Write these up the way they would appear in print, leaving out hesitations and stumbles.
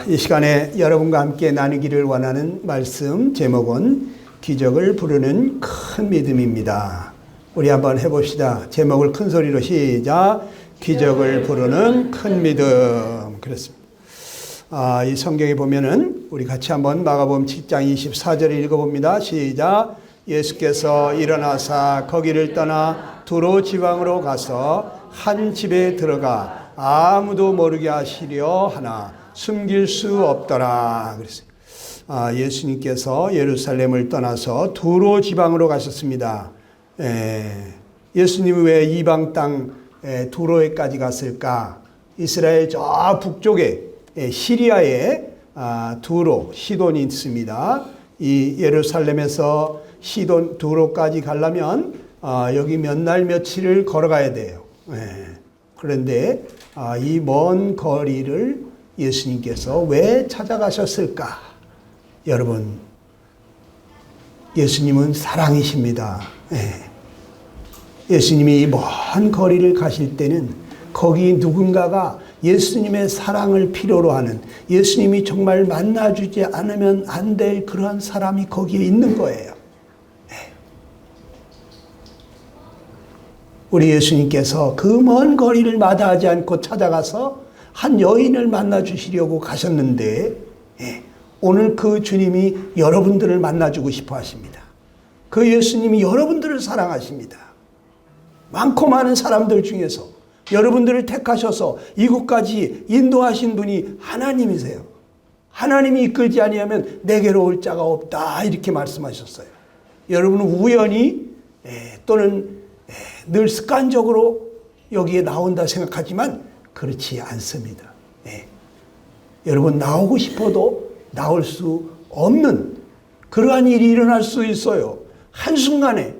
이 시간에 여러분과 함께 나누기를 원하는 말씀 제목은 기적을 부르는 큰 믿음입니다. 우리 한번 해봅시다. 제목을 큰 소리로 시작. 기적을 부르는 큰 믿음. 그렇습니다. 이 성경에 보면은 우리 같이 한번 마가복음 7장 24절을 읽어봅니다. 시작. 예수께서 일어나사 거기를 떠나 두로 지방으로 가서 한 집에 들어가 아무도 모르게 하시려 하나 숨길 수 없더라. 그랬어요. 예수님께서 예루살렘을 떠나서 두로 지방으로 가셨습니다. 예수님이 왜 이방 땅 두로에까지 갔을까? 이스라엘 저 북쪽에 시리아에 두로, 시돈이 있습니다. 이 예루살렘에서 시돈 두로까지 가려면 여기 몇 날 며칠을 걸어가야 돼요. 그런데 이 먼 거리를 예수님께서 왜 찾아가셨을까? 여러분, 예수님은 사랑이십니다. 예수님이 먼 거리를 가실 때는 거기 누군가가 예수님의 사랑을 필요로 하는, 예수님이 정말 만나주지 않으면 안 될 그러한 사람이 거기에 있는 거예요. 우리 예수님께서 그 먼 거리를 마다하지 않고 찾아가서 한 여인을 만나 주시려고 가셨는데, 오늘 그 주님이 여러분들을 만나주고 싶어 하십니다. 그 예수님이 여러분들을 사랑하십니다. 많고 많은 사람들 중에서 여러분들을 택하셔서 이곳까지 인도하신 분이 하나님이세요. 하나님이 이끌지 아니하면 내게로 올 자가 없다, 이렇게 말씀하셨어요. 여러분은 우연히 또는 늘 습관적으로 여기에 나온다 생각하지만 그렇지 않습니다. 여러분, 나오고 싶어도 나올 수 없는 그러한 일이 일어날 수 있어요. 한순간에.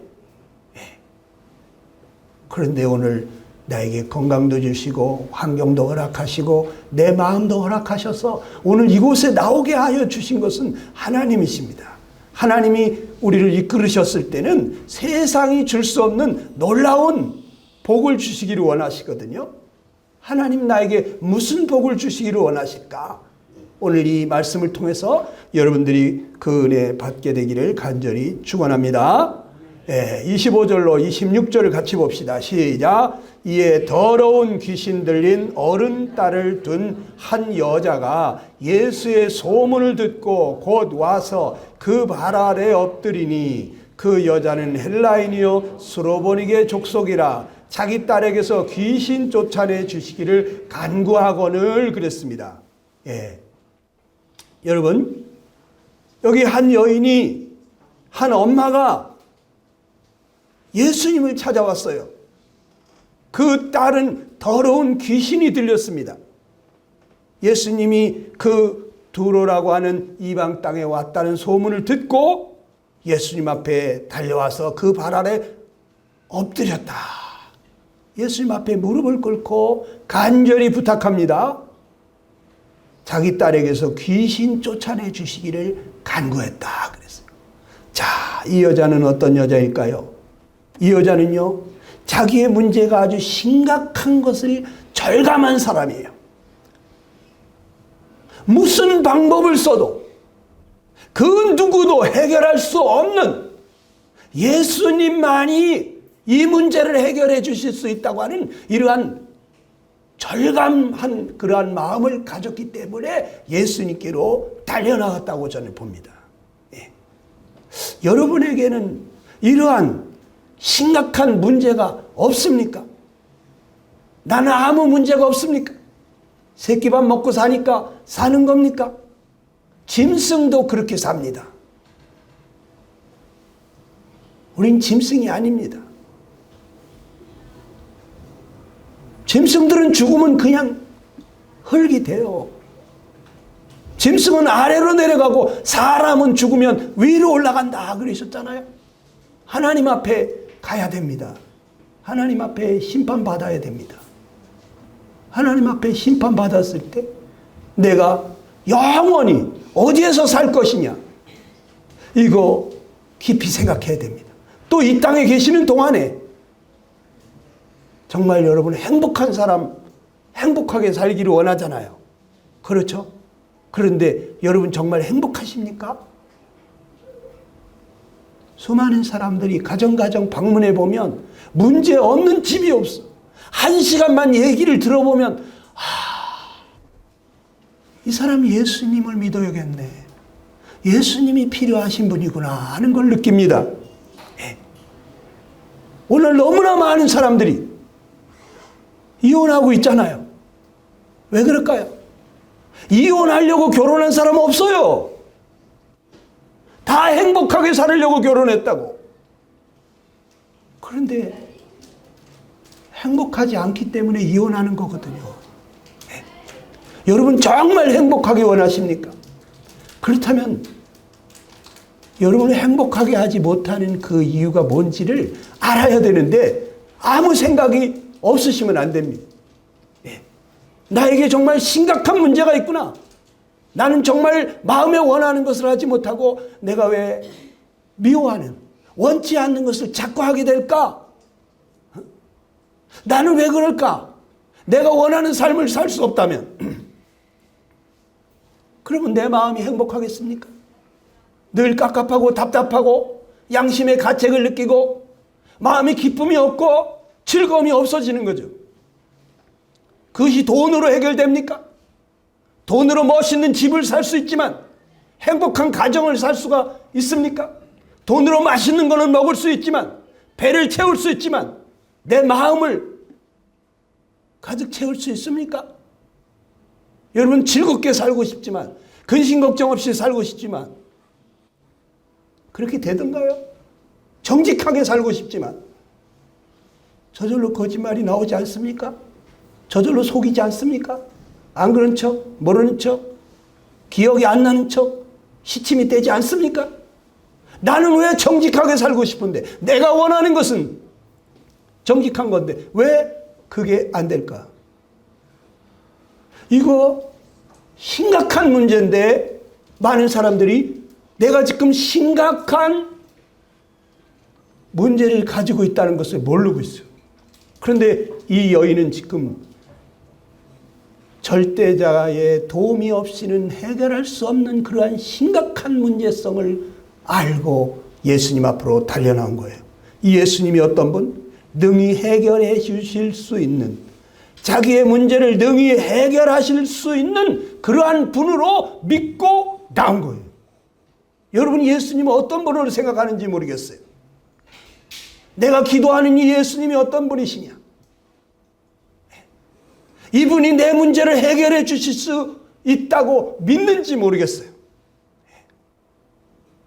그런데 오늘 나에게 건강도 주시고 환경도 허락하시고 내 마음도 허락하셔서 오늘 이곳에 나오게 하여 주신 것은 하나님이십니다. 하나님이 우리를 이끌으셨을 때는 세상이 줄 수 없는 놀라운 복을 주시기를 원하시거든요. 하나님 나에게 무슨 복을 주시기를 원하실까? 오늘 이 말씀을 통해서 여러분들이 그 은혜 받게 되기를 간절히 축원합니다. 25절로 26절을 같이 봅시다. 시작. 이에 더러운 귀신 들린 어른 딸을 둔 한 여자가 예수의 소문을 듣고 곧 와서 그 발 아래 엎드리니 그 여자는 헬라인이요 수로보니게 족속이라 자기 딸에게서 귀신 쫓아내 주시기를 간구하거늘 그랬습니다. 여러분, 여기 한 여인이, 한 엄마가 예수님을 찾아왔어요. 그 딸은 더러운 귀신이 들렸습니다. 예수님이 그 두로라고 하는 이방 땅에 왔다는 소문을 듣고 예수님 앞에 달려와서 그 발 아래 엎드렸다. 예수님 앞에 무릎을 꿇고 간절히 부탁합니다. 자기 딸에게서 귀신 쫓아내 주시기를 간구했다 그랬어요. 자, 이 여자는 어떤 여자일까요? 이 여자는요, 자기의 문제가 아주 심각한 것을 절감한 사람이에요. 무슨 방법을 써도 그 누구도 해결할 수 없는, 예수님만이 이 문제를 해결해 주실 수 있다고 하는 이러한 절감한 그러한 마음을 가졌기 때문에 예수님께로 달려나갔다고 저는 봅니다. 여러분에게는 이러한 심각한 문제가 없습니까? 나는 아무 문제가 없습니까? 새끼밥 먹고 사니까 사는 겁니까? 짐승도 그렇게 삽니다. 우린 짐승이 아닙니다. 짐승들은 죽으면 그냥 흙이 돼요. 짐승은 아래로 내려가고 사람은 죽으면 위로 올라간다 그러셨잖아요. 하나님 앞에 가야 됩니다. 하나님 앞에 심판받아야 됩니다. 하나님 앞에 심판받았을 때 내가 영원히 어디에서 살 것이냐, 이거 깊이 생각해야 됩니다. 또 이 땅에 계시는 동안에 정말 여러분 행복한 사람, 행복하게 살기를 원하잖아요. 그렇죠? 그런데 여러분 정말 행복하십니까? 수많은 사람들이 가정 방문해 보면 문제 없는 집이 없어. 한 시간만 얘기를 들어보면 이 사람이 예수님을 믿어야겠네. 예수님이 필요하신 분이구나 하는 걸 느낍니다. 네. 오늘 너무나 많은 사람들이 이혼하고 있잖아요. 왜 그럴까요? 이혼하려고 결혼한 사람 없어요. 다 행복하게 살으려고 결혼했다고. 그런데 행복하지 않기 때문에 이혼하는 거거든요. 네. 여러분 정말 행복하게 원하십니까? 그렇다면 여러분을 행복하게 하지 못하는 그 이유가 뭔지를 알아야 되는데 아무 생각이 없으시면 안 됩니다. 네. 나에게 정말 심각한 문제가 있구나. 나는 정말 마음에 원하는 것을 하지 못하고 내가 왜 미워하는, 원치 않는 것을 자꾸 하게 될까? 나는 왜 그럴까? 내가 원하는 삶을 살 수 없다면 그러면 내 마음이 행복하겠습니까? 늘 깝깝하고 답답하고 양심의 가책을 느끼고 마음에 기쁨이 없고 즐거움이 없어지는 거죠. 그것이 돈으로 해결됩니까? 돈으로 멋있는 집을 살 수 있지만 행복한 가정을 살 수가 있습니까? 돈으로 맛있는 거는 먹을 수 있지만 배를 채울 수 있지만 내 마음을 가득 채울 수 있습니까? 여러분 즐겁게 살고 싶지만 근심 걱정 없이 살고 싶지만 그렇게 되던가요? 정직하게 살고 싶지만 저절로 거짓말이 나오지 않습니까? 저절로 속이지 않습니까? 안 그런 척, 모르는 척, 기억이 안 나는 척, 시침이 떼지 않습니까? 나는 왜 정직하게 살고 싶은데 내가 원하는 것은 정직한 건데 왜 그게 안 될까? 이거 심각한 문제인데 많은 사람들이 내가 지금 심각한 문제를 가지고 있다는 것을 모르고 있어요. 그런데 이 여인은 지금 절대자의 도움이 없이는 해결할 수 없는 그러한 심각한 문제성을 알고 예수님 앞으로 달려나온 거예요. 이 예수님이 어떤 분? 능히 해결해 주실 수 있는, 자기의 문제를 능히 해결하실 수 있는 그러한 분으로 믿고 나온 거예요. 여러분 예수님은 어떤 분으로 생각하는지 모르겠어요. 내가 기도하는 이 예수님이 어떤 분이시냐? 이분이 내 문제를 해결해 주실 수 있다고 믿는지 모르겠어요.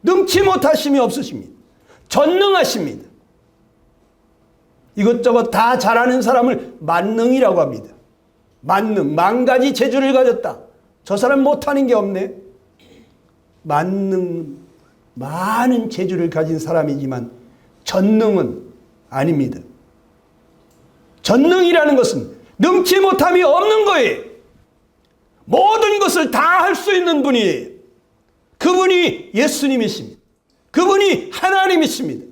능치 못하심이 없으십니다. 전능하십니다. 이것저것 다 잘하는 사람을 만능이라고 합니다. 만능, 만 가지 재주를 가졌다. 저 사람 못하는 게 없네. 만능, 많은 재주를 가진 사람이지만 전능은 아닙니다. 전능이라는 것은 능치 못함이 없는 거예요. 모든 것을 다 할 수 있는 분이에요. 그분이 예수님이십니다. 그분이 하나님이십니다.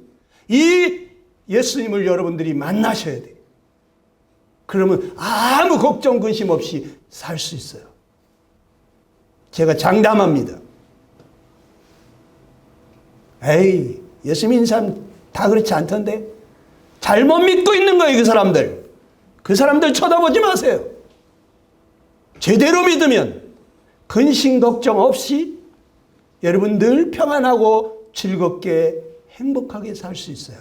이 예수님을 여러분들이 만나셔야 돼요. 그러면 아무 걱정 근심 없이 살 수 있어요. 제가 장담합니다. 에이, 예수 믿는 사람 다 그렇지 않던데? 잘못 믿고 있는 거예요, 그 사람들. 그 사람들 쳐다보지 마세요. 제대로 믿으면 근심 걱정 없이 여러분 늘 평안하고 즐겁게 행복하게 살 수 있어요.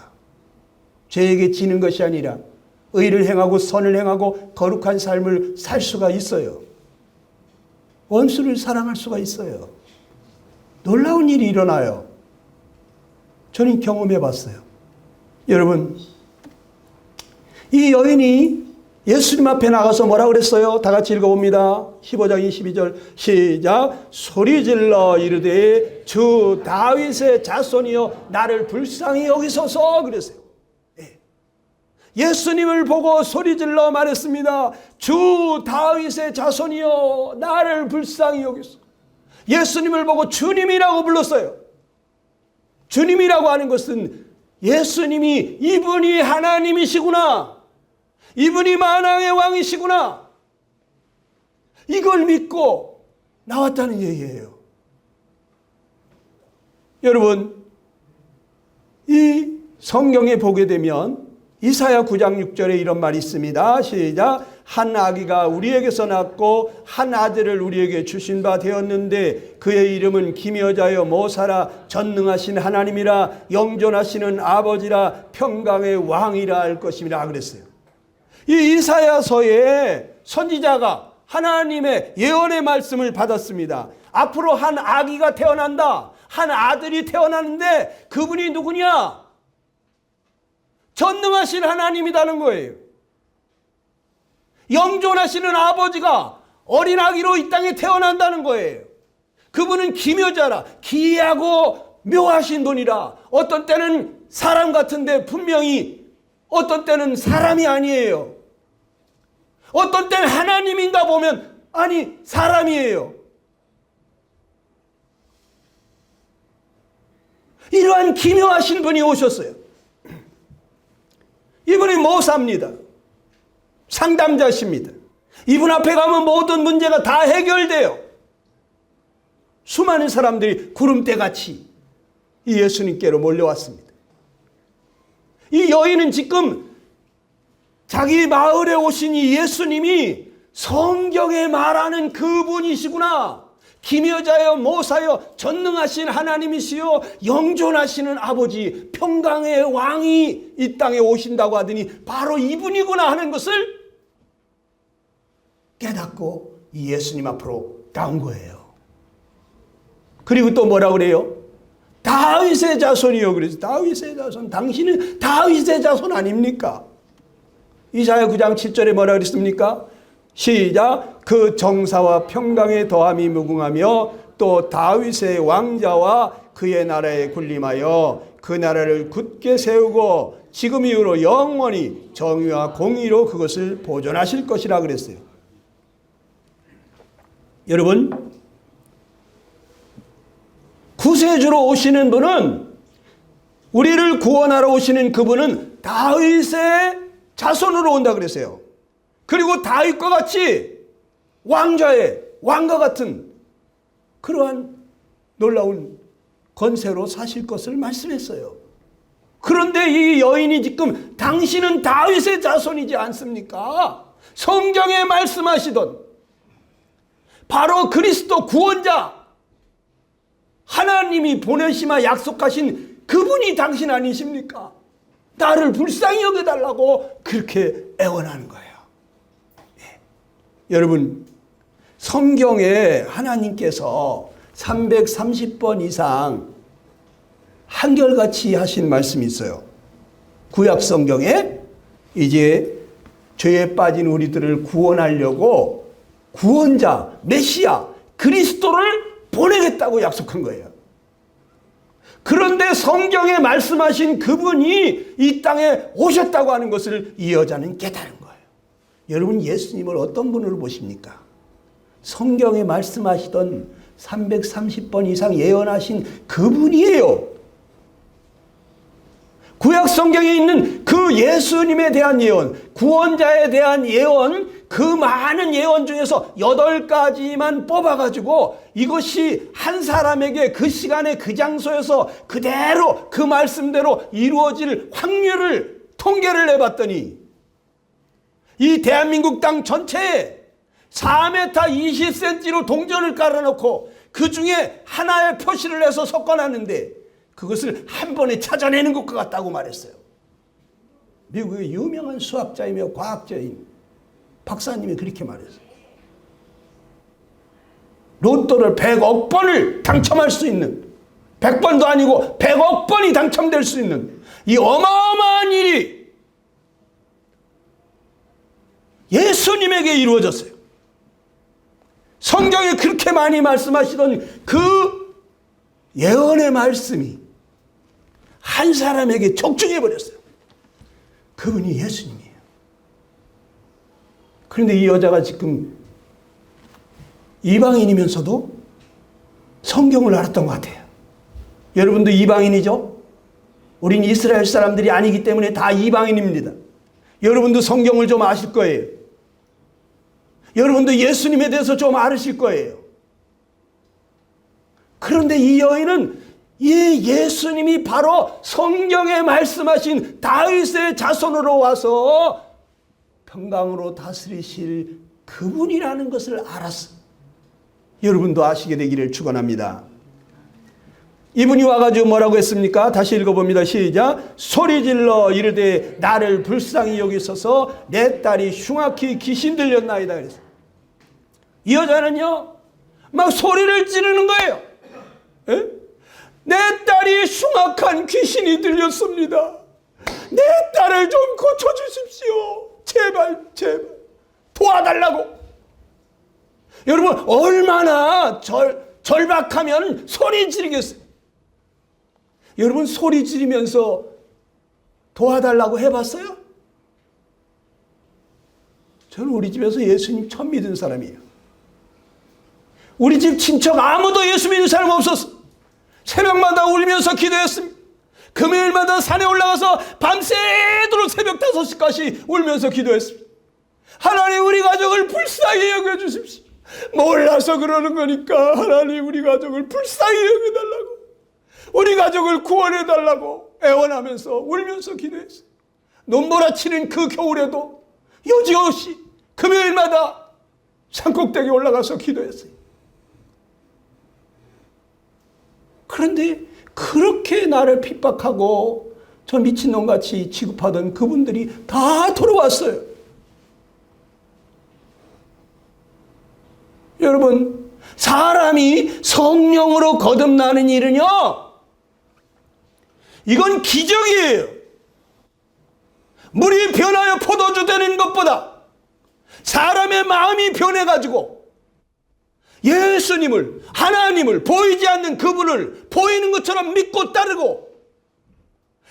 죄에게 지는 것이 아니라 의를 행하고 선을 행하고 거룩한 삶을 살 수가 있어요. 원수를 사랑할 수가 있어요. 놀라운 일이 일어나요. 저는 경험해 봤어요. 여러분, 이 여인이 예수님 앞에 나가서 뭐라 그랬어요? 다 같이 읽어봅니다. 15장 22절 시작. 소리질러 이르되 주 다윗의 자손이여 나를 불쌍히 여기소서 그랬어요. 예수님을 보고 소리질러 말했습니다. 주 다윗의 자손이여 나를 불쌍히 여기소서. 예수님을 보고 주님이라고 불렀어요. 주님이라고 하는 것은 예수님이 이분이 하나님이시구나, 이분이 만왕의 왕이시구나, 이걸 믿고 나왔다는 얘기예요. 여러분, 이 성경에 보게 되면 이사야 9장 6절에 이런 말이 있습니다. 시작. 한 아기가 우리에게서 낳고 한 아들을 우리에게 주신 바 되었는데 그의 이름은 기묘자여 모사라 전능하신 하나님이라 영존하시는 아버지라 평강의 왕이라 할 것입니다. 그랬어요. 이 이사야서에 선지자가 하나님의 예언의 말씀을 받았습니다. 앞으로 한 아기가 태어난다. 한 아들이 태어나는데 그분이 누구냐? 전능하신 하나님이라는 거예요. 영존하시는 아버지가 어린아기로 이 땅에 태어난다는 거예요. 그분은 기묘자라, 기이하고 묘하신 분이라. 어떤 때는 사람 같은데 분명히 어떤 때는 사람이 아니에요. 어떤 때는 하나님인가 보면 아니 사람이에요. 이러한 기묘하신 분이 오셨어요. 이분이 모사입니다. 상담자십니다. 이분 앞에 가면 모든 문제가 다 해결돼요. 수많은 사람들이 구름대같이 이 예수님께로 몰려왔습니다. 이 여인은 지금 자기 마을에 오신 이 예수님이 성경에 말하는 그분이시구나. 기묘자여 모사여 전능하신 하나님이시여 영존하시는 아버지 평강의 왕이 이 땅에 오신다고 하더니 바로 이분이구나 하는 것을 깨닫고 이 예수님 앞으로 나온 거예요. 그리고 또 뭐라 그래요? 다윗의 자손이요. 그래서 다윗의 자손, 당신은 다윗의 자손 아닙니까? 이사야 9장 7절에 뭐라 그랬습니까? 시작. 그 정사와 평강의 더함이 무궁하며 또 다윗의 왕자와 그의 나라에 군림하여 그 나라를 굳게 세우고 지금 이후로 영원히 정의와 공의로 그것을 보존하실 것이라 그랬어요. 여러분, 구세주로 오시는 분은, 우리를 구원하러 오시는 그분은 다윗의 자손으로 온다 그랬어요. 그리고 다윗과 같이 왕자의 왕과 같은 그러한 놀라운 권세로 사실 것을 말씀했어요. 그런데 이 여인이 지금 당신은 다윗의 자손이지 않습니까? 성경에 말씀하시던 바로 그리스도 구원자, 하나님이 보내시마 약속하신 그분이 당신 아니십니까? 나를 불쌍히 여겨달라고 그렇게 애원하는 거예요. 여러분, 성경에 하나님께서 330번 이상 한결같이 하신 말씀이 있어요. 구약 성경에 이제 죄에 빠진 우리들을 구원하려고 구원자, 메시아, 그리스도를 보내겠다고 약속한 거예요. 그런데 성경에 말씀하신 그분이 이 땅에 오셨다고 하는 것을 이 여자는 깨달은 거예요. 여러분, 예수님을 어떤 분으로 보십니까? 성경에 말씀하시던 330번 이상 예언하신 그분이에요. 구약 성경에 있는 그 예수님에 대한 예언, 구원자에 대한 예언, 그 많은 예언 중에서 8가지만 뽑아가지고 이것이 한 사람에게 그 시간에 그 장소에서 그대로 그 말씀대로 이루어질 확률을 통계를 내봤더니 이 대한민국 땅 전체에 4m 20cm로 동전을 깔아놓고 그 중에 하나의 표시를 해서 섞어놨는데 그것을 한 번에 찾아내는 것과 같다고 말했어요. 미국의 유명한 수학자이며 과학자인 박사님이 그렇게 말했어요. 로또를 100억 번을 당첨할 수 있는, 100번도 아니고 100억 번이 당첨될 수 있는 이 어마어마한 일이 예수님에게 이루어졌어요. 성경에 그렇게 많이 말씀하시던 그 예언의 말씀이 한 사람에게 적중해 버렸어요. 그분이 예수님이에요. 그런데 이 여자가 지금 이방인이면서도 성경을 알았던 것 같아요. 여러분도 이방인이죠? 우린 이스라엘 사람들이 아니기 때문에 다 이방인입니다. 여러분도 성경을 좀 아실 거예요. 여러분도 예수님에 대해서 좀 알으실 거예요. 그런데 이 여인은 이 예수님이 바로 성경에 말씀하신 다윗의 자손으로 와서 평강으로 다스리실 그분이라는 것을 알았어. 여러분도 아시게 되기를 축원합니다. 이분이 와가지고 뭐라고 했습니까? 다시 읽어봅니다. 시작. 소리질러 이르되 나를 불쌍히 여기소서 내 딸이 흉악히 귀신 들렸나이다 그랬어요. 이 여자는요 막 소리를 지르는 거예요. 에? 내 딸이 흉악한 귀신이 들렸습니다. 내 딸을 좀 고쳐주십시오. 제발 제발 도와달라고. 여러분 얼마나 절박하면 소리 지르겠어요. 여러분 소리 지르면서 도와달라고 해봤어요? 저는 우리 집에서 예수님 처음 믿은 사람이에요. 우리 집 친척 아무도 예수 믿는 사람 없었어. 새벽마다 울면서 기도했습니다. 금요일마다 산에 올라가서 밤새도록 새벽 5시까지 울면서 기도했습니다. 하나님 우리 가족을 불쌍히 여겨주십시오. 몰라서 그러는 거니까 하나님 우리 가족을 불쌍히 여겨달라고, 우리 가족을 구원해달라고 애원하면서 울면서 기도했어요. 눈보라치는 그 겨울에도 여지없이 금요일마다 산꼭대기 올라가서 기도했어요. 그런데 그렇게 나를 핍박하고 저 미친놈같이 취급하던 그분들이 다 돌아왔어요. 여러분 사람이 성령으로 거듭나는 일은요 이건 기적이에요. 물이 변하여 포도주 되는 것보다 사람의 마음이 변해가지고 예수님을, 하나님을, 보이지 않는 그분을 보이는 것처럼 믿고 따르고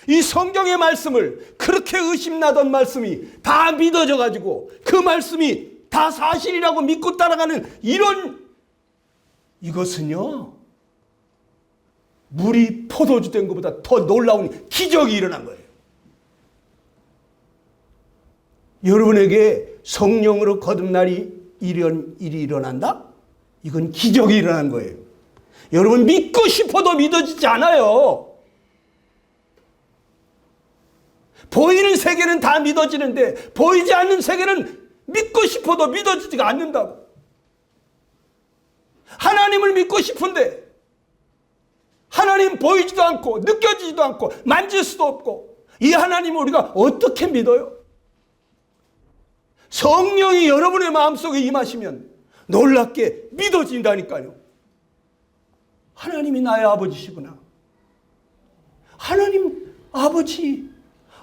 이 성경의 말씀을, 그렇게 의심나던 말씀이 다 믿어져가지고 그 말씀이 다 사실이라고 믿고 따라가는 이것은요 물이 포도주 된 것보다 더 놀라운 기적이 일어난 거예요. 여러분에게 성령으로 거듭날이 일이 일어난다? 이건 기적이 일어난 거예요. 여러분 믿고 싶어도 믿어지지 않아요. 보이는 세계는 다 믿어지는데 보이지 않는 세계는 믿고 싶어도 믿어지지가 않는다고. 하나님을 믿고 싶은데 하나님 보이지도 않고 느껴지지도 않고 만질 수도 없고 이 하나님을 우리가 어떻게 믿어요? 성령이 여러분의 마음속에 임하시면 놀랍게 믿어진다니까요. 하나님이 나의 아버지시구나. 하나님 아버지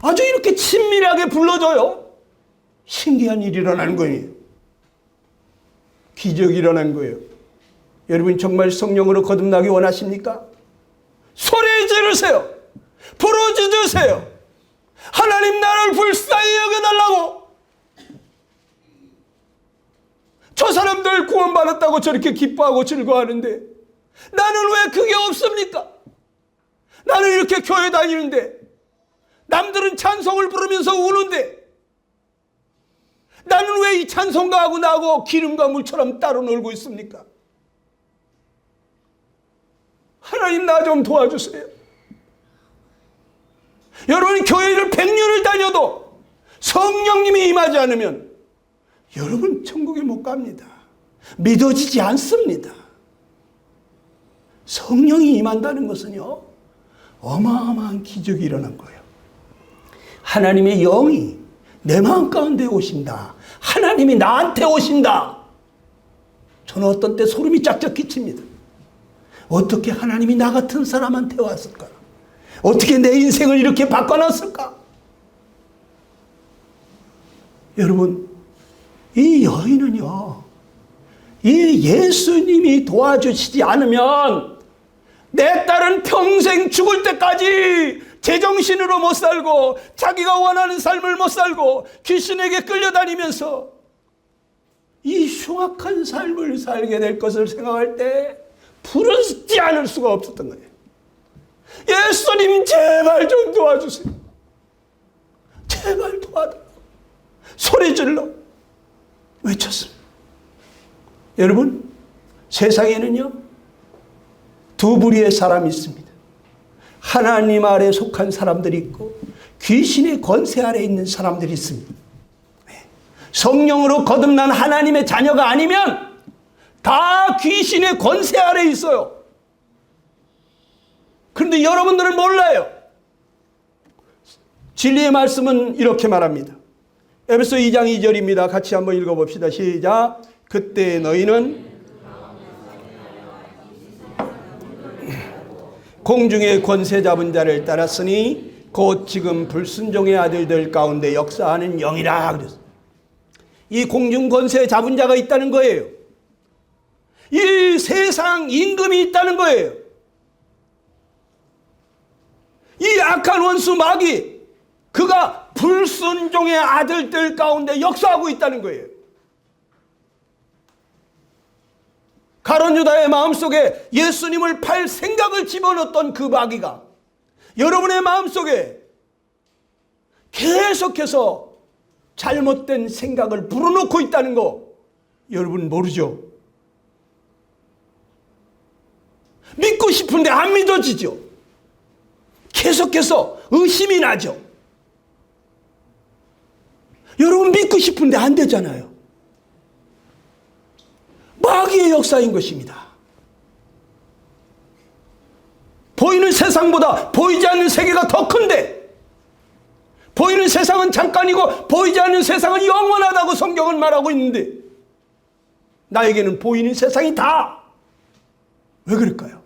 아주 이렇게 친밀하게 불러줘요. 신기한 일이 일어나는 거예요. 기적이 일어난 거예요. 여러분 정말 성령으로 거듭나기 원하십니까? 소리 지르세요. 부르짖으세요. 하나님 나를 불쌍히 여겨달라고. 저 사람들 구원받았다고 저렇게 기뻐하고 즐거워하는데 나는 왜 그게 없습니까? 나는 이렇게 교회 다니는데 남들은 찬송을 부르면서 우는데 나는 왜 이 찬송가하고 나하고 기름과 물처럼 따로 놀고 있습니까? 하나님 나 좀 도와주세요. 여러분 교회를 100년을 다녀도 성령님이 임하지 않으면 여러분 천국에 못 갑니다. 믿어지지 않습니다. 성령이 임한다는 것은요 어마어마한 기적이 일어난 거예요. 하나님의 영이 내 마음 가운데 오신다. 하나님이 나한테 오신다. 저는 어떤 때 소름이 쫙쫙 끼칩니다. 어떻게 하나님이 나 같은 사람한테 왔을까? 어떻게 내 인생을 이렇게 바꿔놨을까? 여러분 이 여인은요 이 예수님이 도와주시지 않으면 내 딸은 평생 죽을 때까지 제정신으로 못 살고 자기가 원하는 삶을 못 살고 귀신에게 끌려다니면서 이 흉악한 삶을 살게 될 것을 생각할 때 부르지 않을 수가 없었던 거예요. 예수님 제발 좀 도와주세요. 제발 도와달라고 소리질러 외쳤습니다. 여러분 세상에는요 두 부류의 사람이 있습니다. 하나님 아래 속한 사람들이 있고 귀신의 권세 아래 있는 사람들이 있습니다. 성령으로 거듭난 하나님의 자녀가 아니면 다 귀신의 권세 아래 있어요. 그런데 여러분들은 몰라요. 진리의 말씀은 이렇게 말합니다. 에베소 2장 2절입니다. 같이 한번 읽어봅시다. 시작. 그때 너희는 공중의 권세 잡은 자를 따랐으니 곧 지금 불순종의 아들들 가운데 역사하는 영이라 그랬어요. 이 공중 권세 잡은 자가 있다는 거예요. 이 세상 임금이 있다는 거예요. 이 악한 원수 마귀, 그가 불순종의 아들들 가운데 역사하고 있다는 거예요. 가룟 유다의 마음속에 예수님을 팔 생각을 집어넣었던 그 마귀가 여러분의 마음속에 계속해서 잘못된 생각을 불어넣고 있다는 거 여러분 모르죠? 믿고 싶은데 안 믿어지죠? 계속해서 의심이 나죠? 여러분 믿고 싶은데 안 되잖아요. 마귀의 역사인 것입니다. 보이는 세상보다 보이지 않는 세계가 더 큰데 보이는 세상은 잠깐이고 보이지 않는 세상은 영원하다고 성경은 말하고 있는데 나에게는 보이는 세상이 다. 왜 그럴까요?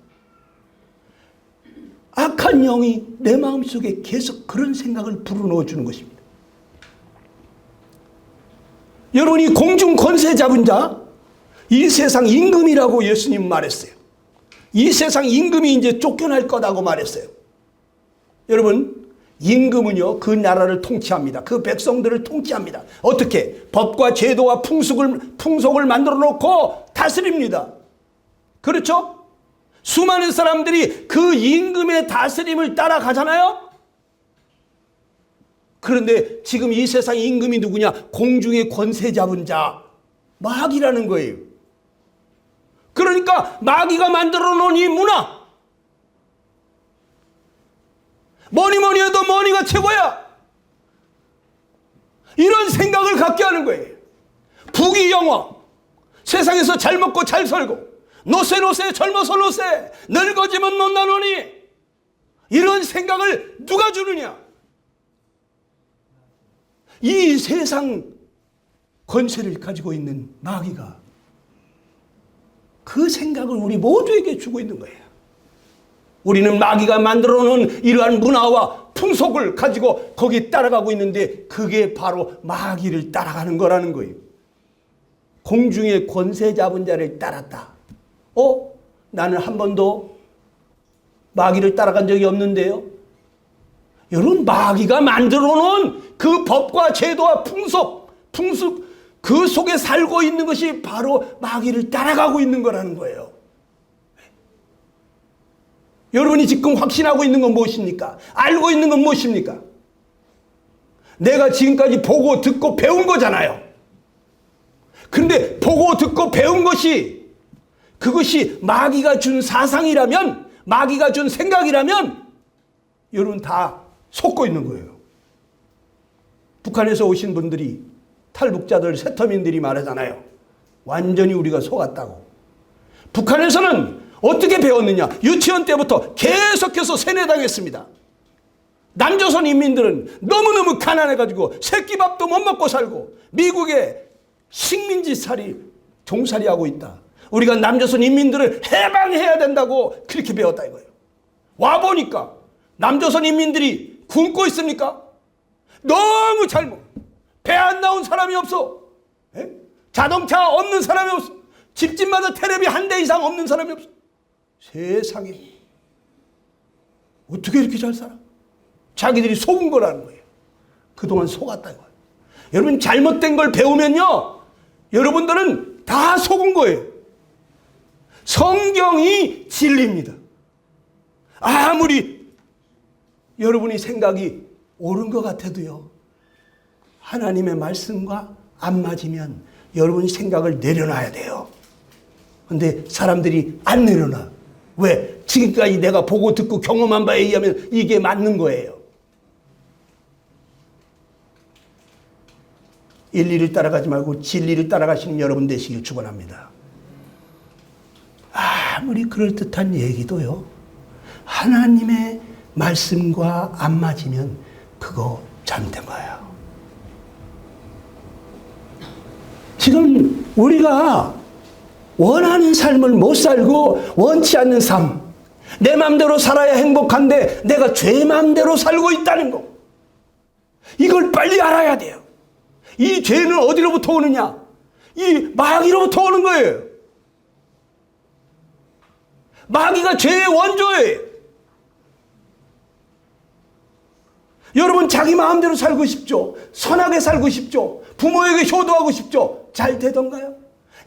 악한 영이 내 마음속에 계속 그런 생각을 불어넣어 주는 것입니다. 여러분이 공중 권세 잡은 자, 이 세상 임금이라고 예수님 말했어요. 이 세상 임금이 이제 쫓겨날 거다고 말했어요. 여러분, 임금은요, 그 나라를 통치합니다. 그 백성들을 통치합니다. 어떻게? 법과 제도와 풍속을 만들어 놓고 다스립니다. 그렇죠? 수많은 사람들이 그 임금의 다스림을 따라가잖아요? 그런데 지금 이 세상 임금이 누구냐? 공중의 권세 잡은 자, 마귀라는 거예요. 그러니까 마귀가 만들어 놓은 이 문화, 뭐니 해도 머니가 최고야, 이런 생각을 갖게 하는 거예요. 부귀영화, 세상에서 잘 먹고 잘 살고, 노세 젊어서 노세, 늙어지면 못나노니, 이런 생각을 누가 주느냐? 이 세상 권세를 가지고 있는 마귀가 그 생각을 우리 모두에게 주고 있는 거예요. 우리는 마귀가 만들어 놓은 이러한 문화와 풍속을 가지고 거기 따라가고 있는데 그게 바로 마귀를 따라가는 거라는 거예요. 공중의 권세 잡은 자를 따랐다. 나는 한 번도 마귀를 따라간 적이 없는데요. 여러분, 마귀가 만들어 놓은 그 법과 제도와 풍속 그 속에 살고 있는 것이 바로 마귀를 따라가고 있는 거라는 거예요. 여러분이 지금 확신하고 있는 건 무엇입니까? 알고 있는 건 무엇입니까? 내가 지금까지 보고 듣고 배운 거잖아요. 그런데 보고 듣고 배운 것이, 그것이 마귀가 준 사상이라면, 마귀가 준 생각이라면 여러분 다 속고 있는 거예요. 북한에서 오신 분들이, 탈북자들, 세터민들이 말하잖아요. 완전히 우리가 속았다고. 북한에서는 어떻게 배웠느냐? 유치원 때부터 계속해서 세뇌당했습니다. 남조선 인민들은 너무너무 가난해가지고 새끼밥도 못 먹고 살고 미국에 식민지살이 종살이하고 있다. 우리가 남조선 인민들을 해방해야 된다고 그렇게 배웠다 이거예요. 와보니까 남조선 인민들이 굶고 있습니까? 너무 잘 먹어. 배 안 나온 사람이 없어. 자동차 없는 사람이 없어. 집집마다 텔레비 한 대 이상 없는 사람이 없어. 세상에 어떻게 이렇게 잘 살아? 자기들이 속은 거라는 거예요. 그동안 속았다 이거예요. 여러분, 잘못된 걸 배우면요, 여러분들은 다 속은 거예요. 성경이 진리입니다. 아무리 여러분이 생각이 옳은 것 같아도요, 하나님의 말씀과 안 맞으면 여러분이 생각을 내려놔야 돼요. 근데 사람들이 안 내려놔. 왜? 지금까지 내가 보고 듣고 경험한 바에 의하면 이게 맞는 거예요. 일리를 따라가지 말고 진리를 따라가시는 여러분 되시길 축원합니다. 아무리 그럴듯한 얘기도요, 하나님의 말씀과 안 맞으면 그거 잘못된 거예요. 지금 우리가 원하는 삶을 못 살고 원치 않는 삶, 내 마음대로 살아야 행복한데 내가 죄 마음대로 살고 있다는 거, 이걸 빨리 알아야 돼요. 이 죄는 어디로부터 오느냐? 이 마귀로부터 오는 거예요. 마귀가 죄의 원조예요. 여러분, 자기 마음대로 살고 싶죠? 선하게 살고 싶죠? 부모에게 효도하고 싶죠? 잘 되던가요?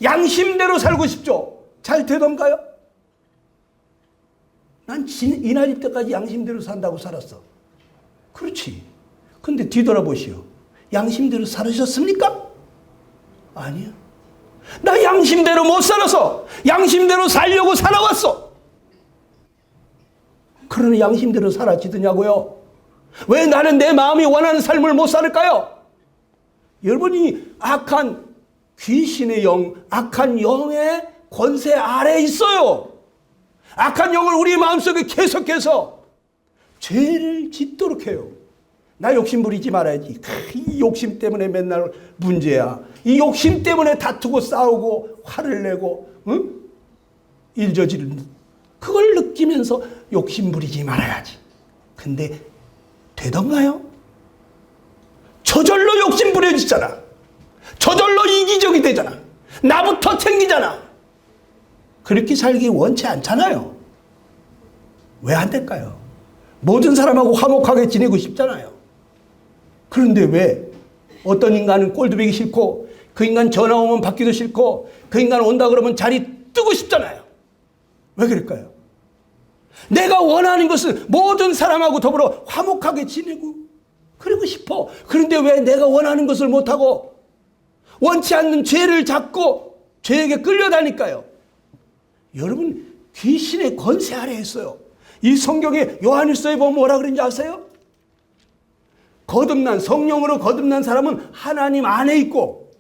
양심대로 살고 싶죠? 잘 되던가요? 난 이날 때까지 양심대로 산다고 살았어. 그렇지. 근데 뒤돌아보시오. 양심대로 살으셨습니까? 아니요. 나 양심대로 못 살아서 양심대로 살려고 살아왔어. 그러나 양심대로 살아지더냐고요? 왜 나는 내 마음이 원하는 삶을 못 살을까요? 여러분이 악한 귀신의 영, 악한 영의 권세 아래에 있어요. 악한 영을 우리 마음속에 계속해서 죄를 짓도록 해요. 나 욕심 부리지 말아야지. 이 욕심 때문에 맨날 문제야. 이 욕심 때문에 다투고 싸우고 화를 내고 일 저지르는, 그걸 느끼면서 욕심 부리지 말아야지. 근데 되던가요? 저절로 욕심 부려지잖아. 저절로 이기적이 되잖아. 나부터 챙기잖아. 그렇게 살기 원치 않잖아요. 왜 안 될까요? 모든 사람하고 화목하게 지내고 싶잖아요. 그런데 왜 어떤 인간은 꼴도 보기 싫고, 그 인간 전화 오면 받기도 싫고, 그 인간 온다 그러면 자리 뜨고 싶잖아요. 왜 그럴까요? 내가 원하는 것은 모든 사람하고 더불어 화목하게 지내고 그러고 싶어. 그런데 왜 내가 원하는 것을 못하고 원치 않는 죄를 잡고 죄에게 끌려다니까요? 여러분, 귀신의 권세 아래에 있어요. 이 성경에 요한일서에 보면 뭐라 그런지 아세요? 거듭난, 성령으로 거듭난 사람은 하나님 안에 있고,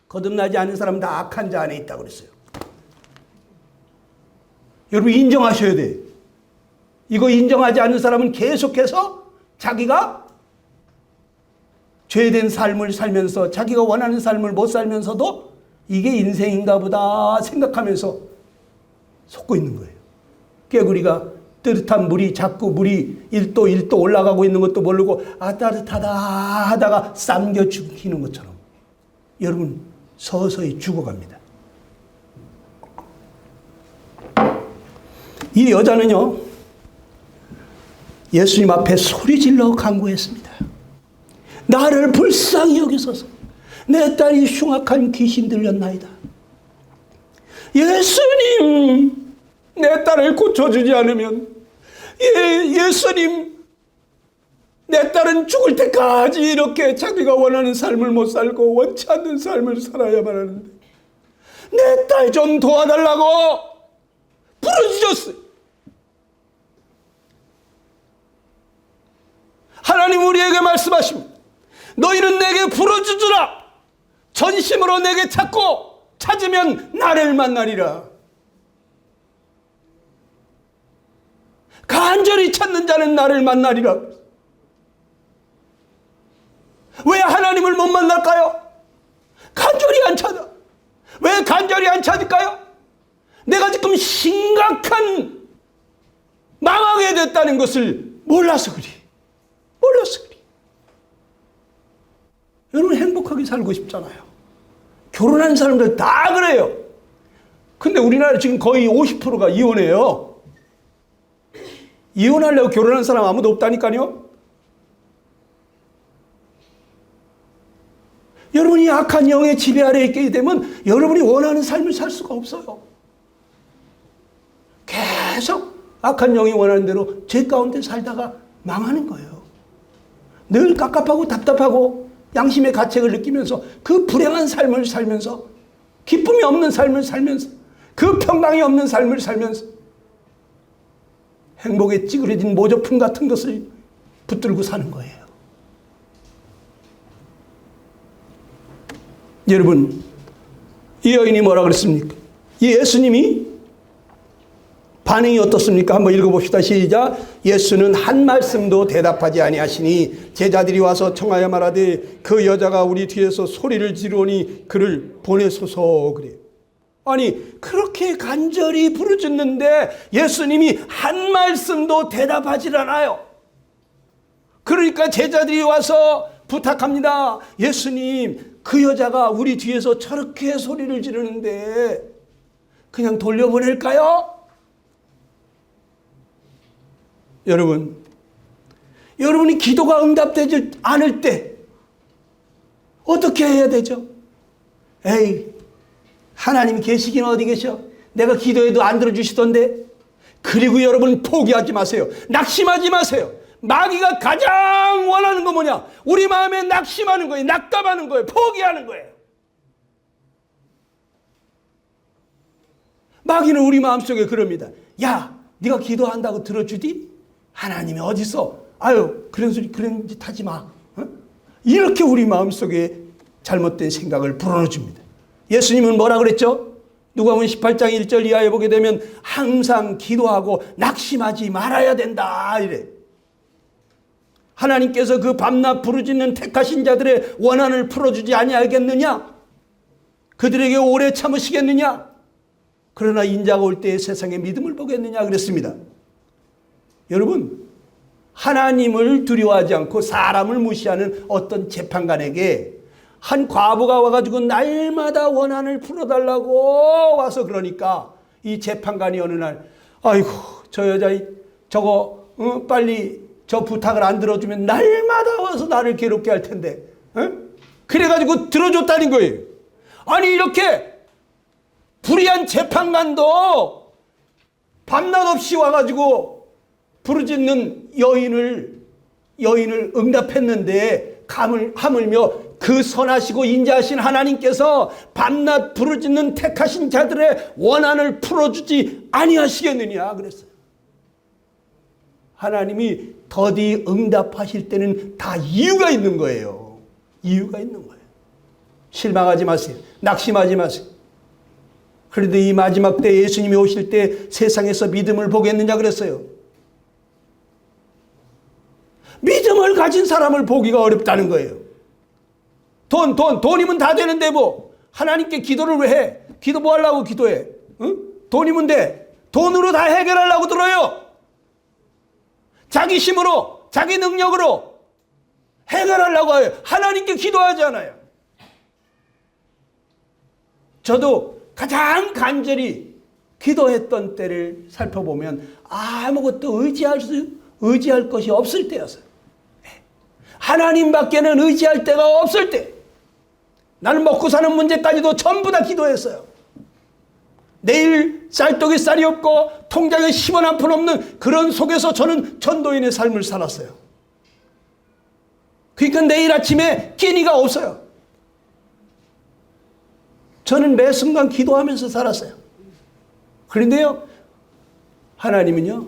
거듭나지 않은 사람은 다 악한 자 안에 있다고 그랬어요. 여러분, 인정하셔야 돼. 이거 인정하지 않는 사람은 계속해서 자기가 죄된 삶을 살면서 자기가 원하는 삶을 못 살면서도 이게 인생인가 보다 생각하면서 속고 있는 거예요. 깨구리가 뜨뜻한 물이 자꾸 물이 1도 1도 올라가고 있는 것도 모르고 따뜻하다 하다가 삼겨 죽이는 것처럼 여러분 서서히 죽어갑니다. 이 여자는요, 예수님 앞에 소리질러 간구했습니다. 나를 불쌍히 여기소서. 내 딸이 흉악한 귀신 들렸나이다. 예수님, 내 딸을 고쳐주지 않으면, 예수님, 내 딸은 죽을 때까지 이렇게 자기가 원하는 삶을 못 살고 원치 않는 삶을 살아야만 하는데 내 딸 좀 도와달라고 부르짖었어요. 하나님 우리에게 말씀하십니다. 너희는 내게 부르짖으라. 전심으로 내게 찾고 찾으면 나를 만나리라. 간절히 찾는 자는 나를 만나리라. 왜 하나님을 못 만날까요? 간절히 안 찾아. 왜 간절히 안 찾을까요? 내가 지금 심각한 망하게 됐다는 것을 몰라서 그래. 몰라서 그래. 여러분 행복하게 살고 싶잖아요. 결혼한 사람들 다 그래요. 근데 우리나라 지금 거의 50%가 이혼해요. 이혼하려고 결혼한 사람 아무도 없다니까요. 여러분이 악한 영의 지배 아래에 있게 되면 여러분이 원하는 삶을 살 수가 없어요. 계속 악한 영이 원하는 대로 죄 가운데 살다가 망하는 거예요. 늘 깝깝하고 답답하고 양심의 가책을 느끼면서 그 불행한 삶을 살면서 기쁨이 없는 삶을 살면서 그 평강이 없는 삶을 살면서 행복에 찌그러진 모조품 같은 것을 붙들고 사는 거예요. 여러분, 이 여인이 뭐라 그랬습니까? 이 예수님이 반응이 어떻습니까? 한번 읽어봅시다. 시작. 예수는 한 말씀도 대답하지 아니하시니 제자들이 와서 청하여 말하되 그 여자가 우리 뒤에서 소리를 지르오니 그를 보내소서 그래요. 아니 그렇게 간절히 부르짖는데 예수님이 한 말씀도 대답하지 않아요. 그러니까 제자들이 와서 부탁합니다. 예수님, 그 여자가 우리 뒤에서 저렇게 소리를 지르는데 그냥 돌려보낼까요? 여러분이 기도가 응답되지 않을 때 어떻게 해야 되죠? 에이, 하나님 계시긴 어디 계셔? 내가 기도해도 안 들어주시던데. 그리고 여러분 포기하지 마세요. 낙심하지 마세요. 마귀가 가장 원하는 건 뭐냐? 우리 마음에 낙심하는 거예요. 낙담하는 거예요. 포기하는 거예요. 마귀는 우리 마음속에 그럽니다. 야, 네가 기도한다고 들어주디? 하나님이 어디서? 아유, 그런 짓 하지 마. 어? 이렇게 우리 마음속에 잘못된 생각을 불어넣어줍니다. 예수님은 뭐라 그랬죠? 누가복음 18장 1절 이하에 보게 되면 항상 기도하고 낙심하지 말아야 된다 이래. 하나님께서 그 밤낮 부르짖는 택하신 자들의 원한을 풀어주지 아니하겠느냐? 그들에게 오래 참으시겠느냐? 그러나 인자가 올 때에 세상의 믿음을 보겠느냐 그랬습니다. 여러분, 하나님을 두려워하지 않고 사람을 무시하는 어떤 재판관에게 한 과부가 와가지고 날마다 원한을 풀어달라고 와서 그러니까 이 재판관이 어느 날 아이고 저 여자 저거 빨리 저 부탁을 안 들어주면 날마다 와서 나를 괴롭게 할 텐데 그래가지고 들어줬다는 거예요. 아니 이렇게 불의한 재판관도 밤낮 없이 와가지고 부르짖는 여인을 응답했는데 하물며 그 선하시고 인자하신 하나님께서 밤낮 부르짖는 택하신 자들의 원한을 풀어주지 아니하시겠느냐 그랬어요. 하나님이 더디 응답하실 때는 다 이유가 있는 거예요. 이유가 있는 거예요. 실망하지 마세요. 낙심하지 마세요. 그런데 이 마지막 때 예수님이 오실 때 세상에서 믿음을 보겠느냐 그랬어요. 믿음을 가진 사람을 보기가 어렵다는 거예요. 돈이면 다 되는데 뭐 하나님께 기도를 왜 해? 기도 뭐 하려고 기도해? 응? 돈이면 돼. 돈으로 다 해결하려고 들어요. 자기 힘으로 자기 능력으로 해결하려고 해요. 하나님께 기도하지 않아요. 저도 가장 간절히 기도했던 때를 살펴보면 아무것도 의지할 것이 없을 때였어요. 하나님밖에는 의지할 데가 없을 때 나는 먹고 사는 문제까지도 전부 다 기도했어요. 내일 쌀떡에 쌀이 없고 통장에 10원 한 푼 없는 그런 속에서 저는 전도인의 삶을 살았어요. 그러니까 내일 아침에 끼니가 없어요. 저는 매 순간 기도하면서 살았어요. 그런데요, 하나님은요,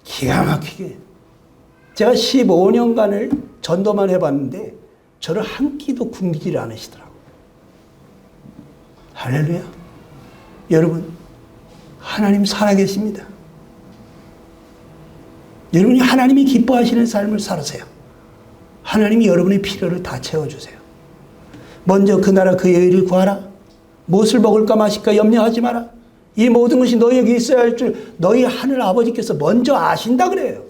기가 막히게 제가 15년간을 전도만 해봤는데 저를 한 끼도 굶기질 않으시더라고요. 할렐루야. 여러분, 하나님 살아계십니다. 여러분이 하나님이 기뻐하시는 삶을 살으세요. 하나님이 여러분의 필요를 다 채워주세요. 먼저 그 나라 그 의를 구하라. 무엇을 먹을까 마실까 염려하지 마라. 이 모든 것이 너희에게 있어야 할 줄 너희 하늘 아버지께서 먼저 아신다 그래요.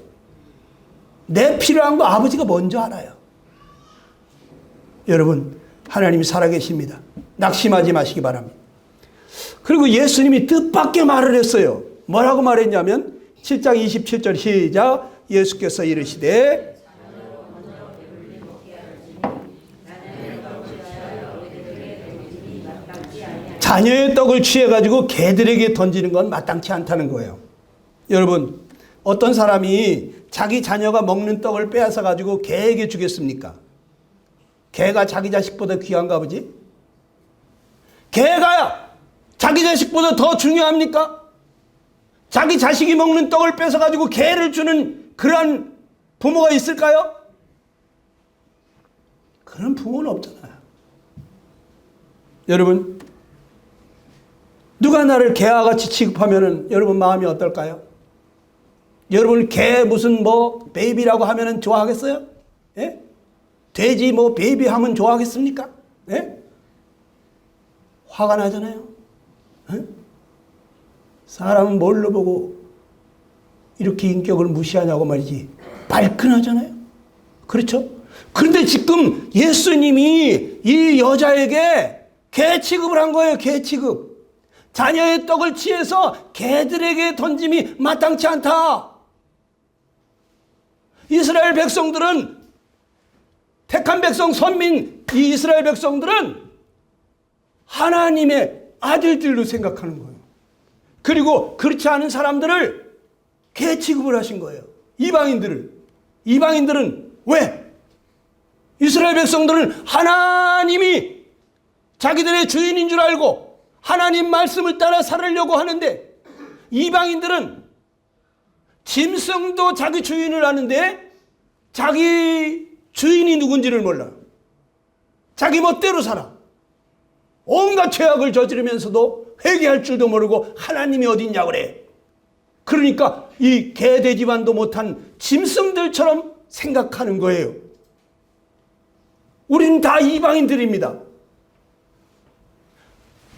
내 필요한 거 아버지가 먼저 알아요. 여러분, 하나님이 살아계십니다. 낙심하지 마시기 바랍니다. 그리고 예수님이 뜻밖의 말을 했어요. 뭐라고 말했냐면 7장 27절 시작. 예수께서 이르시되 자녀의 떡을 취해가지고 개들에게 던지는 건 마땅치 않다는 거예요. 여러분, 어떤 사람이 자기 자녀가 먹는 떡을 빼앗아가지고 개에게 주겠습니까? 개가 자기 자식보다 귀한가 보지? 개가 자기 자식보다 더 중요합니까? 자기 자식이 먹는 떡을 뺏어가지고 개를 주는 그러한 부모가 있을까요? 그런 부모는 없잖아요. 여러분, 누가 나를 개와 같이 취급하면은 여러분 마음이 어떨까요? 여러분 개 무슨 뭐 베이비라고 하면은 좋아하겠어요? 예? 돼지 뭐 베이비 하면 좋아하겠습니까? 예? 화가 나잖아요. 예? 사람은 뭘로 보고 이렇게 인격을 무시하냐고 말이지. 발끈하잖아요. 그렇죠? 그런데 지금 예수님이 이 여자에게 개 취급을 한 거예요. 개 취급. 자녀의 떡을 취해서 개들에게 던짐이 마땅치 않다. 이스라엘 백성들은, 택한 백성, 선민, 이 이스라엘 백성들은 하나님의 아들들로 생각하는 거예요. 그리고 그렇지 않은 사람들을 개 취급을 하신 거예요. 이방인들을. 이방인들은 왜? 이스라엘 백성들은 하나님이 자기들의 주인인 줄 알고 하나님 말씀을 따라 살으려고 하는데, 이방인들은 짐승도 자기 주인을 아는데 자기 주인이 누군지를 몰라. 자기 멋대로 살아. 온갖 죄악을 저지르면서도 회개할 줄도 모르고 하나님이 어디 있냐고 그래. 그러니까 이 개돼지만도 못한 짐승들처럼 생각하는 거예요. 우리는 다 이방인들입니다.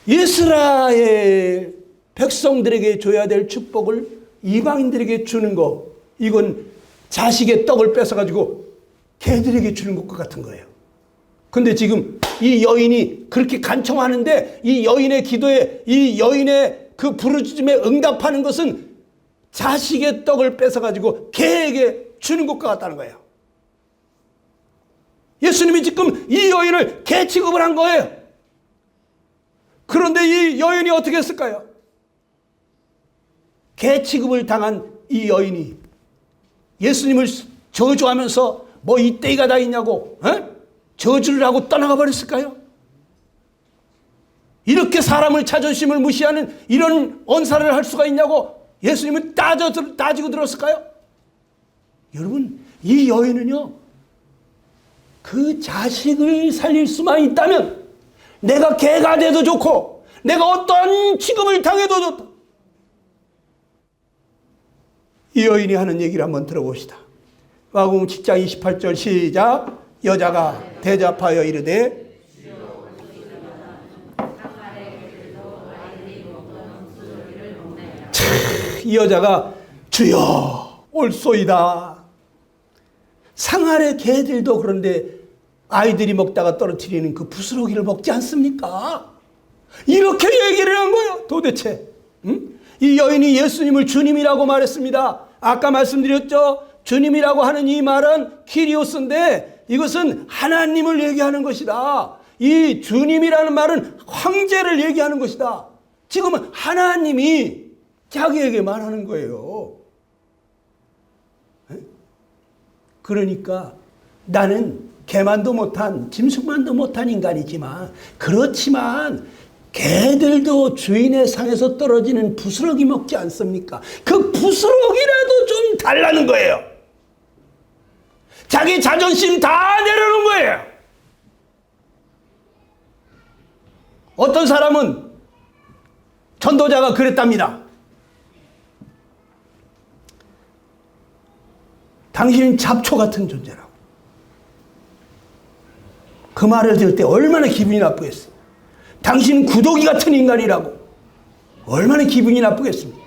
이스라엘 백성들에게 줘야 될 축복을 이방인들에게 주는 거, 이건 자식의 떡을 뺏어가지고 개들에게 주는 것과 같은 거예요. 근데 지금 이 여인이 그렇게 간청하는데 이 여인의 기도에, 이 여인의 그 부르짖음에 응답하는 것은 자식의 떡을 뺏어가지고 개에게 주는 것과 같다는 거예요. 예수님이 지금 이 여인을 개 취급을 한 거예요. 그런데 이 여인이 어떻게 했을까요? 개 취급을 당한 이 여인이 예수님을 저주하면서 뭐 이때가 다 있냐고 저주를 하고 떠나가 버렸을까요? 이렇게 사람을 자존심을 무시하는 이런 언사를 할 수가 있냐고 예수님은 따지고 들었을까요? 여러분, 이 여인은요, 그 자식을 살릴 수만 있다면 내가 개가 돼도 좋고 내가 어떤 취급을 당해도 좋다. 이 여인이 하는 얘기를 한번 들어봅시다. 마가복음 7장 28절 시작. 여자가 대답하여 이르되, 이 여자가 주여 올소이다. 상 아래 개들도 그런데 아이들이 먹다가 떨어뜨리는 그 부스러기를 먹지 않습니까? 이렇게 얘기를 한 거예요. 도대체 이 여인이 예수님을 주님이라고 말했습니다. 아까 말씀드렸죠. 주님이라고 하는 이 말은 키리오스인데 이것은 하나님을 얘기하는 것이다. 이 주님이라는 말은 황제를 얘기하는 것이다. 지금은 하나님이 자기에게 말하는 거예요. 그러니까 나는 개만도 못한, 짐승만도 못한 인간이지만, 그렇지만 개들도 주인의 상에서 떨어지는 부스러기 먹지 않습니까? 그 부스러기라도 좀 달라는 거예요. 자기 자존심 다 내려놓은 거예요. 어떤 사람은 전도자가 그랬답니다. 당신은 잡초 같은 존재라고. 그 말을 들을 때 얼마나 기분이 나쁘겠어요. 당신은 구더기 같은 인간이라고. 얼마나 기분이 나쁘겠습니까?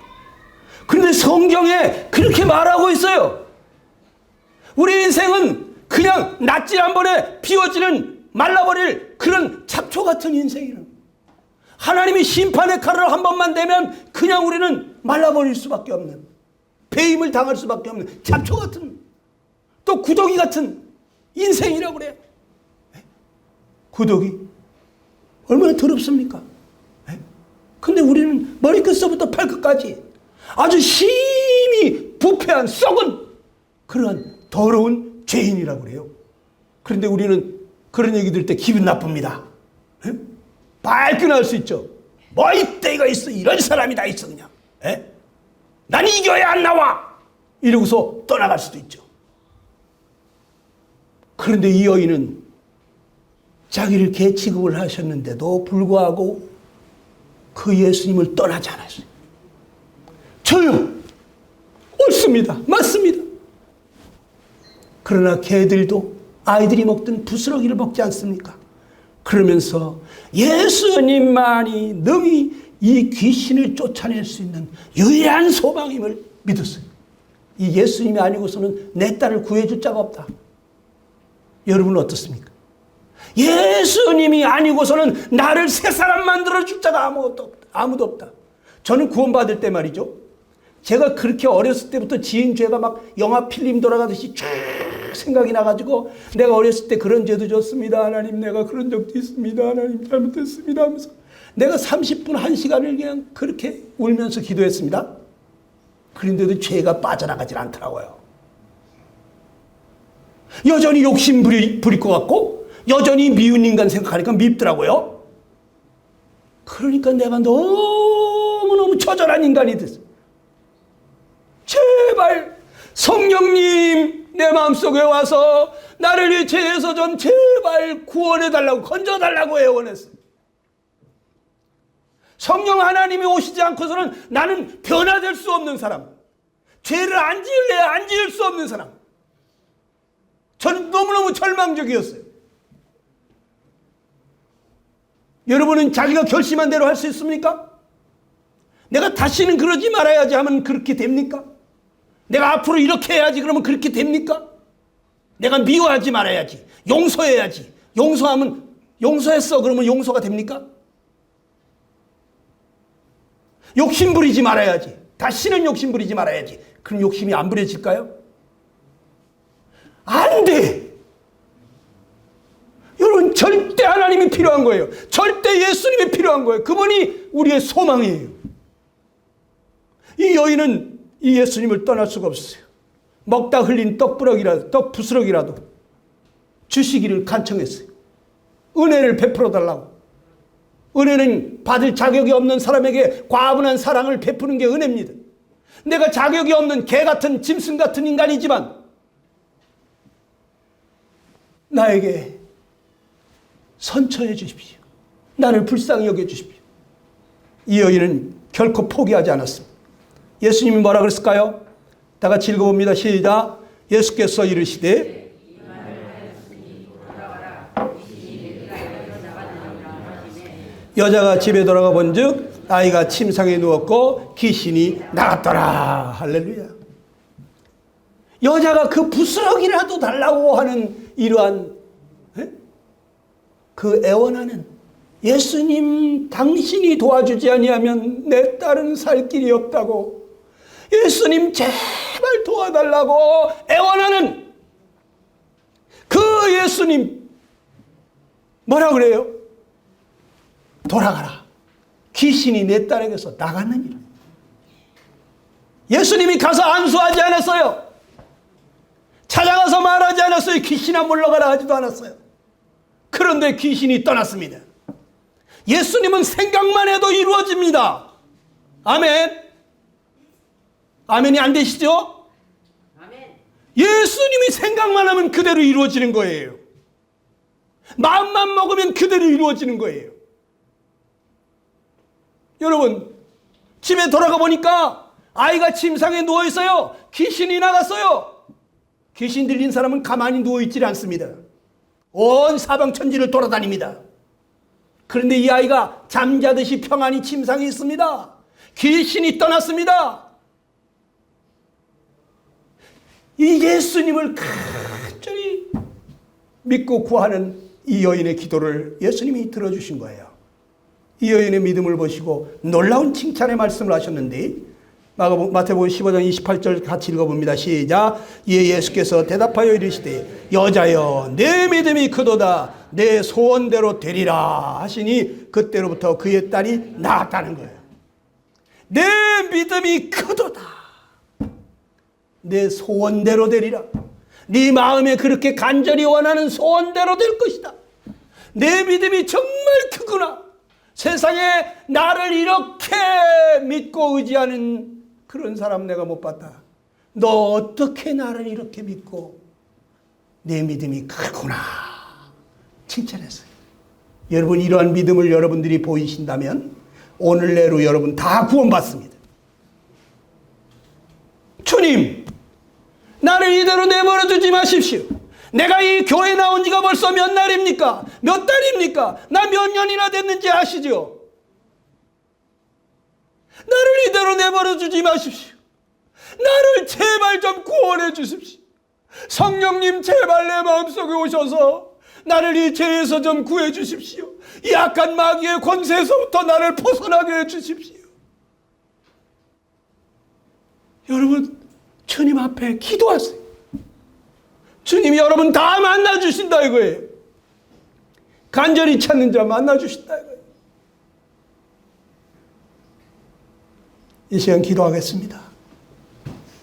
그런데 성경에 그렇게 말하고 있어요. 우리 인생은 그냥 낫질 한 번에 비워지는 말라버릴 그런 잡초 같은 인생이라고. 하나님이 심판의 칼을 한 번만 대면 그냥 우리는 말라버릴 수밖에 없는, 배임을 당할 수밖에 없는 잡초 같은, 또 구더기 같은 인생이라고 그래요. 구더기 얼마나 더럽습니까? 근데 우리는 머리끝서부터 발끝까지 아주 심히 부패한 썩은 그러한 더러운 죄인이라고 그래요. 그런데 우리는 그런 얘기 들을 때 기분 나쁩니다. 발끈할 수 있죠. 뭐 이때가 있어, 이런 사람이 다 있어 그냥. 에? 난 이겨야 안 나와 이러고서 떠나갈 수도 있죠. 그런데 이 여인은 자기를 개 취급을 하셨는데도 불구하고 그 예수님을 떠나지 않았어요. 저요, 옳습니다, 맞습니다. 그러나 개들도 아이들이 먹던 부스러기를 먹지 않습니까? 그러면서 예수님만이 능히 이 귀신을 쫓아낼 수 있는 유일한 소망임을 믿었어요. 이 예수님이 아니고서는 내 딸을 구해줄 자가 없다. 여러분은 어떻습니까? 예수님이 아니고서는 나를 새 사람 만들어줄 자가 아무도 없다. 저는 구원받을 때 말이죠, 제가 그렇게 어렸을 때부터 지은 죄가 막 영화 필름 돌아가듯이 쭉 생각이 나가지고, 내가 어렸을 때 그런 죄도 졌습니다 하나님, 내가 그런 적도 있습니다 하나님, 잘못했습니다 하면서 내가 30분 1시간을 그냥 그렇게 울면서 기도했습니다. 그런데도 죄가 빠져나가질 않더라고요. 여전히 욕심 부릴 것 같고 여전히 미운 인간 생각하니까 밉더라고요. 그러니까 내가 너무너무 처절한 인간이 됐어요. 제발 성령님 내 마음속에 와서 나를 이 죄에서 좀 제발 구원해달라고, 건져달라고 애원했어요. 성령 하나님이 오시지 않고서는 나는 변화될 수 없는 사람, 죄를 안 지을래 안 지을 수 없는 사람. 저는 너무너무 절망적이었어요. 여러분은 자기가 결심한 대로 할 수 있습니까? 내가 다시는 그러지 말아야지 하면 그렇게 됩니까? 내가 앞으로 이렇게 해야지 그러면 그렇게 됩니까? 내가 미워하지 말아야지, 용서해야지, 용서하면, 용서했어 그러면 용서가 됩니까? 욕심 부리지 말아야지, 다시는 욕심 부리지 말아야지, 그럼 욕심이 안 부려질까요? 안 돼. 여러분, 절대 하나님이 필요한 거예요. 절대 예수님이 필요한 거예요. 그분이 우리의 소망이에요. 이 여인은 이 예수님을 떠날 수가 없어요. 먹다 흘린 떡 부스러기라도 주시기를 간청했어요. 은혜를 베풀어 달라고. 은혜는 받을 자격이 없는 사람에게 과분한 사랑을 베푸는 게 은혜입니다. 내가 자격이 없는 개 같은 짐승 같은 인간이지만 나에게 선처해 주십시오. 나를 불쌍히 여겨 주십시오. 이 여인은 결코 포기하지 않았습니다. 예수님이 뭐라 그랬을까요? 다 같이 읽어봅니다. 시작. 예수께서 이르시되 여자가 집에 돌아가 본즉 아이가 침상에 누웠고 귀신이 나갔더라. 할렐루야. 여자가 그 부스러기라도 달라고 하는 이러한 그 애원하는, 예수님 당신이 도와주지 아니하면 내 딸은 살 길이 없다고, 예수님 제발 도와달라고 애원하는 그 예수님 뭐라 그래요? 돌아가라. 귀신이 내 딸에게서 나갔느니라. 예수님이 가서 안수하지 않았어요. 찾아가서 말하지 않았어요. 귀신아 물러가라 하지도 않았어요. 그런데 귀신이 떠났습니다. 예수님은 생각만 해도 이루어집니다. 아멘. 아멘이 안 되시죠? 아멘. 예수님이 생각만 하면 그대로 이루어지는 거예요. 마음만 먹으면 그대로 이루어지는 거예요. 여러분, 집에 돌아가 보니까 아이가 침상에 누워 있어요. 귀신이 나갔어요. 귀신 들린 사람은 가만히 누워 있지 않습니다. 온 사방천지를 돌아다닙니다. 그런데 이 아이가 잠자듯이 평안히 침상에 있습니다. 귀신이 떠났습니다. 이 예수님을 간절히 믿고 구하는 이 여인의 기도를 예수님이 들어주신 거예요. 이 여인의 믿음을 보시고 놀라운 칭찬의 말씀을 하셨는데, 마태복음 15장 28절 같이 읽어봅니다. 시작. 이에 예수께서 대답하여 이르시되 여자여 내 믿음이 크도다, 내 소원대로 되리라 하시니 그때로부터 그의 딸이 나았다는 거예요. 내 믿음이 크도다, 내 소원대로 되리라. 네 마음에 그렇게 간절히 원하는 소원대로 될 것이다. 내 믿음이 정말 크구나. 세상에 나를 이렇게 믿고 의지하는 그런 사람 내가 못 봤다. 너 어떻게 나를 이렇게 믿고 내 믿음이 크구나 칭찬했어요. 여러분 이러한 믿음을 여러분들이 보이신다면 오늘 내로 여러분 다 구원받습니다. 주님, 나를 이대로 내버려 두지 마십시오. 내가 이 교회 나온 지가 벌써 몇 날입니까? 몇 달입니까? 나 몇 년이나 됐는지 아시죠? 나를 이대로 내버려 두지 마십시오. 나를 제발 좀 구원해 주십시오. 성령님 제발 내 마음속에 오셔서 나를 이 죄에서 좀 구해 주십시오. 이 악한 마귀의 권세에서부터 나를 벗어나게 해 주십시오. 여러분 주님 앞에 기도하세요. 주님이 여러분 다 만나주신다 이거예요. 간절히 찾는 자 만나주신다 이거예요. 이 시간 기도하겠습니다.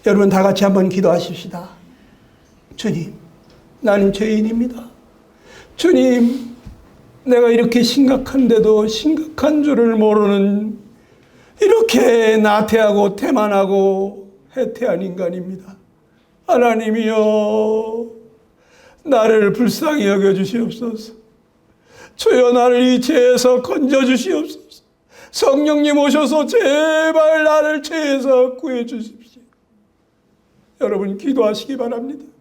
여러분 다 같이 한번 기도하십시다. 주님, 나는 죄인입니다. 주님, 내가 이렇게 심각한데도 심각한 줄을 모르는 이렇게 나태하고 태만하고 해태한 인간입니다. 하나님이여, 나를 불쌍히 여겨주시옵소서. 주여 나를 이 죄에서 건져주시옵소서. 성령님 오셔서 제발 나를 죄에서 구해주십시오. 여러분 기도하시기 바랍니다.